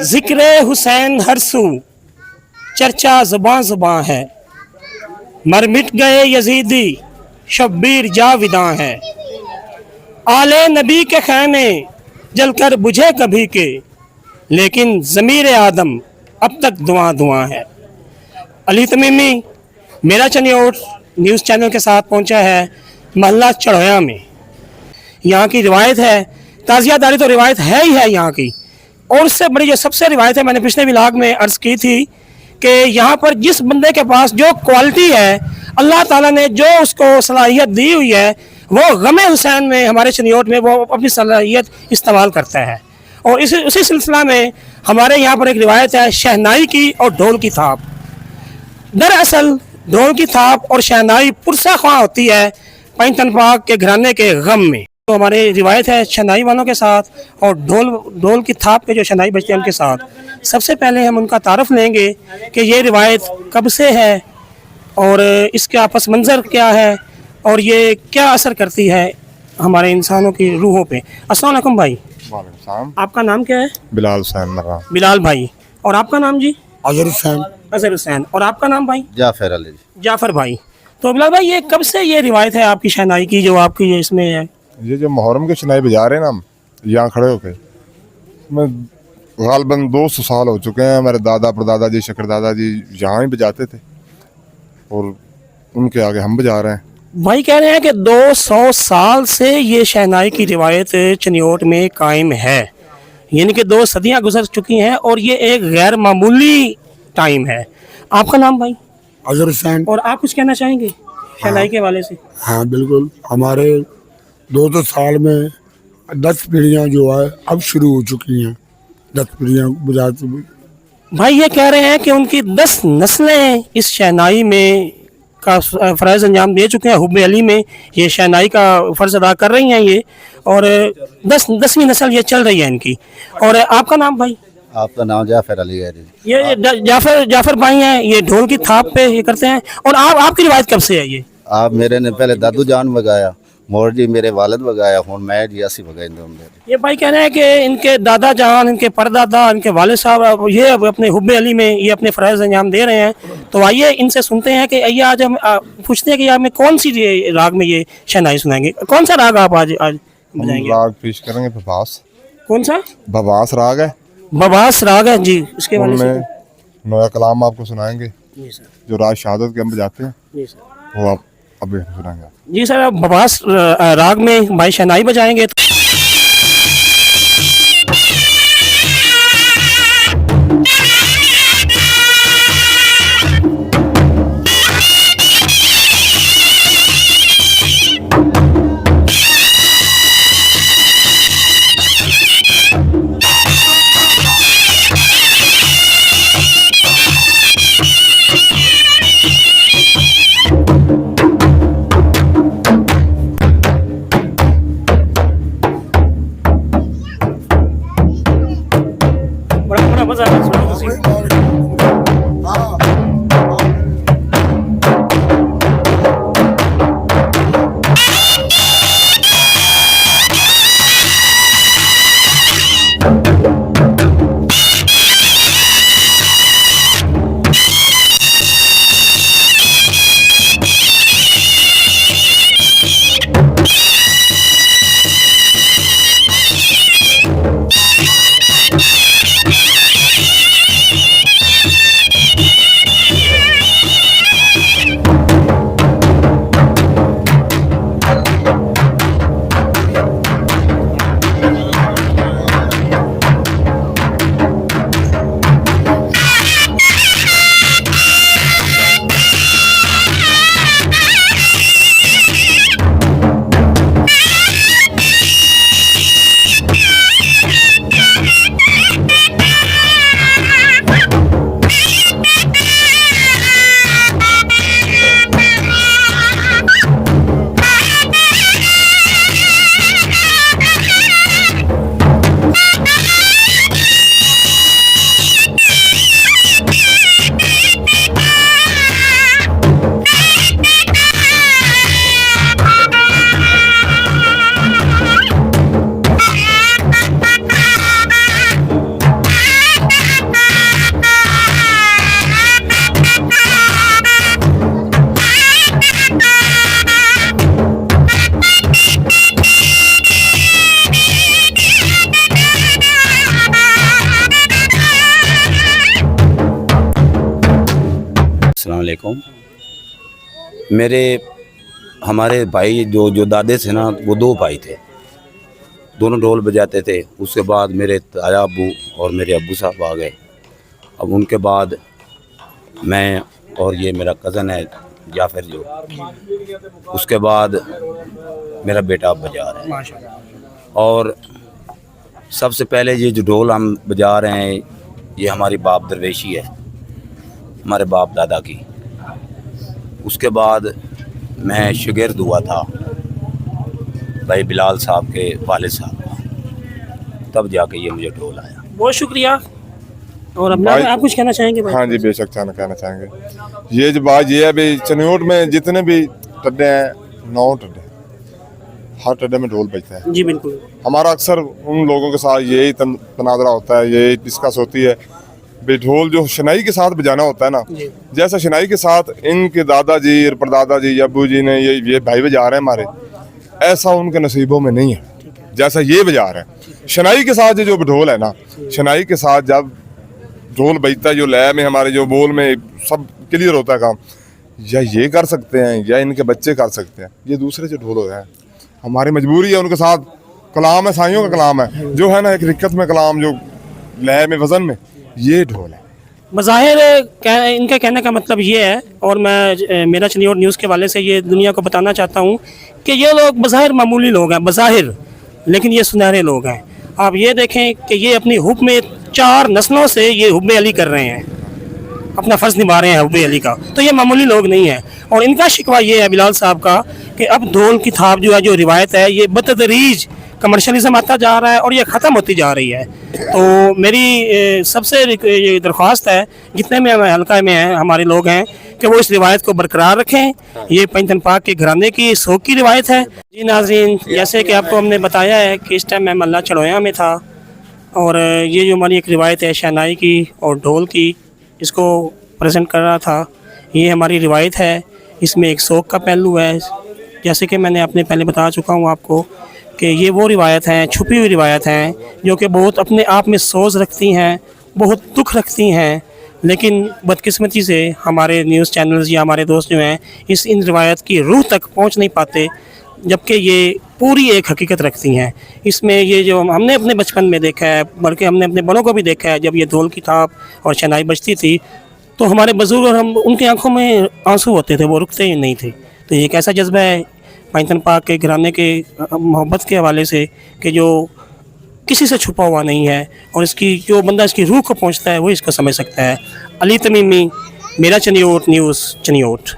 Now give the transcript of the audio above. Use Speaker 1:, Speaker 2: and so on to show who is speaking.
Speaker 1: जिक्र हुसैन हर सू चर्चा ज़ुबां ज़ुबां है, मर मिट गए यजीदी शब्बीर जाविदां है। आले नबी के खैमे जलकर बुझे कभी के, लेकिन ज़मीर आदम अब तक धुआं धुआं है। अली तमीमी मेरा चनियोट न्यूज़ चैनल के साथ पहुंचा है महल्ला चढ़ोया में। यहाँ की रिवायत है, ताज़ियादारी तो रिवायत है ही है यहाँ की, और उससे बड़ी जो सबसे रिवायत है, मैंने पिछले व्लॉग में अर्ज़ की थी कि यहाँ पर जिस बंदे के पास जो क्वालिटी है, अल्लाह ताला ने जो उसको सलाहियत दी हुई है, वो गमे हुसैन में हमारे चनियोट में वो अपनी सलाहियत इस्तेमाल करता है। और उसी सिलसिला में हमारे यहाँ पर एक रिवायत है शहनाई की और ढोल की थाप। दरअसल ढोल की थाप और शहनाई पुरसा ख्वाह होती है पैंतन पाक के घराने के गम में। तो हमारी रिवायत है शहनाई वालों के साथ और ढोल की थाप के जो शहनाई बजते हैं उनके साथ। सबसे पहले हम उनका तारफ़ लेंगे कि ये रिवायत कब से है और इसका पस मंज़र क्या है और ये क्या असर करती है हमारे इंसानों की रूहों पे। अस्सलाम वालेकुम भाई।
Speaker 2: वालेकुम।
Speaker 1: आपका नाम क्या है?
Speaker 2: बिलाल हुसैन मेरा।
Speaker 1: बिलाल भाई। और आपका नाम जी?
Speaker 3: अजहर हुसैन।
Speaker 1: अजहर हुसैन। और आपका नाम भाई?
Speaker 4: जाफर अली।
Speaker 1: जाफ़र भाई। तो बिलाल भाई, ये कब से ये रिवायत है आपकी शहनाई की जो आपकी ये इसमें है?
Speaker 2: ये जो मुहर्रम के शनाई बजा रहे हैं ना, हम यहाँ खड़े होके, मैं गालबन 200 साल हो चुके हैं। मेरे दादा परदादा जी, शकर दादा जी यहाँ ही बजाते थे और उनके आगे हम बजा रहे हैं।
Speaker 1: भाई कह रहे हैं कि 200 साल से ये शहनाई की रिवायत चनियोट में कायम है, यानी कि 2 सदियाँ गुजर चुकी हैं और ये एक गैर मामूली टाइम है। आपका नाम भाई?
Speaker 3: अजहर हुसैन।
Speaker 1: और आप कुछ कहना चाहेंगे शहनाई के हवाले से?
Speaker 3: हाँ बिल्कुल, हमारे 200 साल में 10 पीढ़ियाँ जो है अब शुरू हो चुकी हैं। 10 पीढ़ियाँ बुझाते।
Speaker 1: भाई ये कह रहे हैं कि उनकी 10 नस्लें इस शहनाई में का फ़र्ज़ अंजाम दे चुके हैं। हुब्बे अली में ये शहनाई का फ़र्ज़ अदा कर रही हैं ये, और 10वीं नस्ल ये चल रही है इनकी। और आपका नाम भाई?
Speaker 4: आपका नाम जाफर अली है जी।
Speaker 1: ये जाफर भाई हैं, ये ढोल की थाप पे ये करते हैं। और आपकी रिवायत कब से है ये?
Speaker 4: आप मेरे ने पहले दादू जान बगाया, मोर जी मेरे वालिद बगाया, हूँ मैं जी असी बगाई।
Speaker 1: ये भाई कह रहे हैं कि इनके दादा जान, इनके परदादा, इनके वालिद साहब ये अपने हुब्बे अली में ये अपने फ़र्ज़ अंजाम दे रहे हैं। तो आइए इनसे सुनते हैं कि आइए आज हम पूछते हैं कि आप में कौन सी राग में ये शहनाई सुनाएंगे। कौन सा राग आप आज बजाएंगे?
Speaker 2: राग पेश करेंगे भवास।
Speaker 1: कौन सा?
Speaker 2: भवास राग है।
Speaker 1: भवास राग है जी। इसके बारे में
Speaker 2: नया कलाम आपको सुनाएंगे
Speaker 1: जी सर।
Speaker 2: जो राज शहादत के हम बजाते हैं,
Speaker 1: जी सर।
Speaker 2: वो आप अभी सुनाएंगे।
Speaker 1: जी सर, आप भवास राग में भाई शहनाई बजाएंगे। बड़ा मजा आ रहा है।
Speaker 5: अलैकुम। हमारे भाई जो दादे थे ना, वो 2 भाई थे, दोनों ढोल बजाते थे। उसके बाद मेरे ताया अब्बू और मेरे अब्बू साहब आ गए। अब उनके बाद मैं और ये मेरा कज़न है जाफ़र जो, उसके बाद मेरा बेटा अब बजा रहा है।
Speaker 1: माशाल्लाह।
Speaker 5: और सबसे पहले ये जो ढोल हम बजा रहे हैं, ये हमारी बाप दरवेशी है, हमारे बाप दादा की। उसके बाद मैं शागिर्द हुआ था भाई बिलाल साहब के वालिद साहब का, तब जाके ये मुझे ढोल आया।
Speaker 1: बहुत शुक्रिया। और अपना
Speaker 2: भाई-
Speaker 1: आप कुछ कहना चाहेंगे भाई?
Speaker 2: हाँ जी, बेशक कहना चाहेंगे। ये जो बात ये है भाई, चनियोट में जितने भी टड्डे हैं, 9 टड्डे, हर टड्डे में ढोल बजता है।
Speaker 1: जी बिल्कुल।
Speaker 2: हमारा अक्सर उन लोगों के साथ यही तनादरा होता है, यही डिस्कस होती है भाई, ढोल जो शनाई के साथ बजाना होता है ना,
Speaker 1: जी।
Speaker 2: जैसा शनाई के साथ इनके दादाजी और परदादा जी अब्बू जी ने ये भाई बजा रहे हैं हमारे, ऐसा उनके नसीबों में नहीं है जैसा ये बजा रहे हैं। शनाई के साथ जो ढोल है ना, शनाई के साथ जब ढोल बजता है, जो लय में हमारे जो बोल में सब क्लियर होता है काम, या ये कर सकते हैं या इनके बच्चे कर सकते हैं। ये दूसरे जो ढोल होते हैं, हमारी मजबूरी है उनके साथ। कलाम है, साइयों का कलाम है जो है ना, एक रिक्कत में कलाम, जो लय में वजन में, ये ढोल है।
Speaker 1: बज़ाहिर इनका कहने का मतलब ये है, और मैं मेरा चनियोट न्यूज़ के वाले से ये दुनिया को बताना चाहता हूँ कि ये लोग बज़ाहिर मामूली लोग हैं, बज़ाहिर, लेकिन ये सुनहरे लोग हैं। आप ये देखें कि ये अपनी हुब में 4 नस्लों से ये हुब्बे अली कर रहे हैं, अपना फ़र्ज़ निभा रहे हैं हुब्बे अली का। तो ये मामूली लोग नहीं हैं। और इनका शिकवा ये है बिलाल साहब का कि अब ढोल की थाप जो है, जो रिवायत है, ये बतदरीज कमर्शलिज्म आता जा रहा है और ये ख़त्म होती जा रही है। तो मेरी सबसे ये दरख्वास्त है, जितने में हल्का में हैं हमारे लोग हैं, कि वो इस रिवायत को बरकरार रखें। ये पंजतन पाक के घराने की शौक की रिवायत है। जी नाज़रीन, जैसे कि आपको हमने बताया है कि इस टाइम मैं मल्ला चढ़ोया में था, और ये जो हमारी एक रिवायत है शहनाई की और ढोल की, इसको प्रेजेंट कर रहा था। ये हमारी रिवायत है, इसमें एक शौक का पहलू है। जैसे कि मैंने अपने पहले बता चुका हूँ आपको कि ये वो रिवायत हैं, छुपी हुई रिवायत हैं, जो कि बहुत अपने आप में सोच रखती हैं, बहुत दुख रखती हैं, लेकिन बदकिस्मती से हमारे न्यूज़ चैनल्स या हमारे दोस्त जो हैं इन रिवायत की रूह तक पहुंच नहीं पाते, जबकि ये पूरी एक हकीकत रखती हैं। इसमें ये जो हमने अपने बचपन में देखा है, बल्कि हमने अपने बड़ों को भी देखा है, जब ये ढोल की थाप और शहनाई बजती थी तो हमारे बुजुर्ग और हम, उनकी आंखों में आंसू होते थे, वो रुकते ही नहीं थे। तो ये एक ऐसा जज्बा है पंजतन पाक के घराने के मोहब्बत के हवाले से कि जो किसी से छुपा हुआ नहीं है, और इसकी जो बंदा इसकी रूह को पहुंचता है वो इसको समझ सकता है। अली तमीमी, मेरा चनियोट न्यूज़, चनियोट।